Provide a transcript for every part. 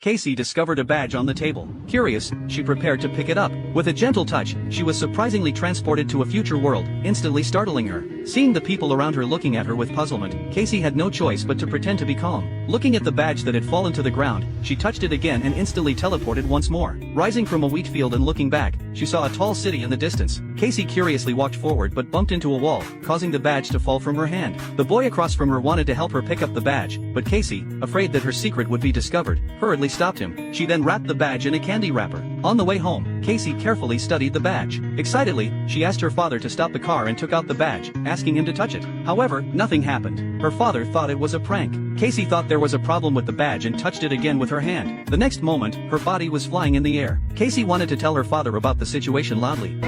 Casey discovered a badge on the table. Curious, she prepared to pick it up. With a gentle touch, she was surprisingly transported to a future world, instantly startling her. Seeing the people around her looking at her with puzzlement, Casey had no choice but to pretend to be calm. Looking at the badge that had fallen to the ground, she touched it again and instantly teleported once more. Rising from a wheat field and looking back, she saw a tall city in the distance. Casey curiously walked forward but bumped into a wall, causing the badge to fall from her hand. The boy across from her wanted to help her pick up the badge, but Casey, afraid that her secret would be discovered, hurriedly stopped him. She then wrapped the badge in a candy wrapper. On the way home, Casey carefully studied the badge. Excitedly, she asked her father to stop the car and took out the badge, asking him to touch it. However, nothing happened. Her father thought it was a prank. Casey thought there was a problem with the badge and touched it again with her hand. The next moment, her body was flying in the air. Casey wanted to tell her father about the situation loudly,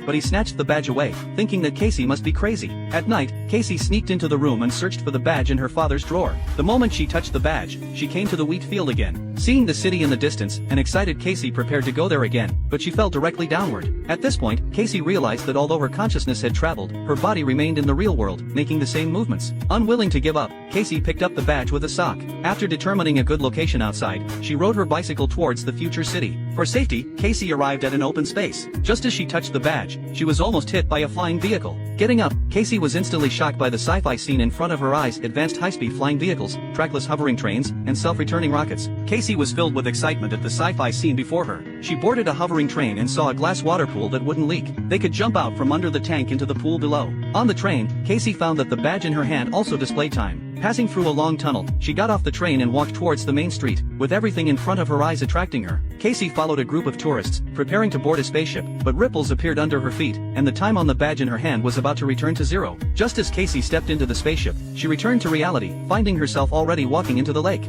but he snatched the badge away, thinking that Casey must be crazy. At night, Casey sneaked into the room and searched for the badge in her father's drawer. The moment she touched the badge, she came to the wheat field again. Seeing the city in the distance, an excited Casey prepared to go there again, but she fell directly downward. At this point, Casey realized that although her consciousness had traveled, her body remained in the real world, making the same movements. Unwilling to give up, Casey picked up the badge with a sock. After determining a good location outside, she rode her bicycle towards the future city. For safety, Casey arrived at an open space. Just as she touched the badge, she was almost hit by a flying vehicle. Getting up, Casey was instantly shocked by the sci-fi scene in front of her eyes: advanced high-speed flying vehicles, trackless hovering trains, and self-returning rockets. Casey was filled with excitement at the sci-fi scene before her. She boarded a hovering train and saw a glass water pool that wouldn't leak. They could jump out from under the tank into the pool below. On the train, Casey found that the badge in her hand also displayed time. Passing through a long tunnel, she got off the train and walked towards the main street, with everything in front of her eyes attracting her. Casey followed a group of tourists, preparing to board a spaceship, but ripples appeared under her feet, and the time on the badge in her hand was about to return to zero. Just as Casey stepped into the spaceship, she returned to reality, finding herself already walking into the lake.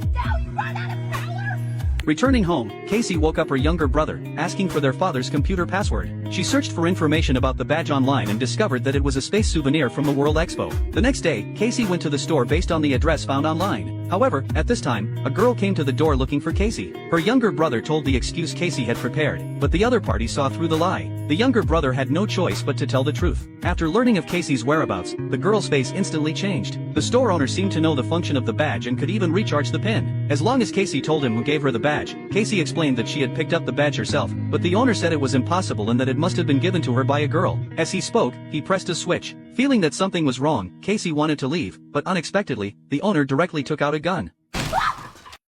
Returning home, Casey woke up her younger brother, asking for their father's computer password. She searched for information about the badge online and discovered that it was a space souvenir from the World Expo. The next day, Casey went to the store based on the address found online. However, at this time, a girl came to the door looking for Casey. Her younger brother told the excuse Casey had prepared, but the other party saw through the lie. The younger brother had no choice but to tell the truth. After learning of Casey's whereabouts, the girl's face instantly changed. The store owner seemed to know the function of the badge and could even recharge the pin. As long as Casey told him who gave her the badge, Casey explained that she had picked up the badge herself, but the owner said it was impossible and that it must have been given to her by a girl. As he spoke, he pressed a switch. Feeling that something was wrong, Casey wanted to leave, but unexpectedly, the owner directly took out a gun.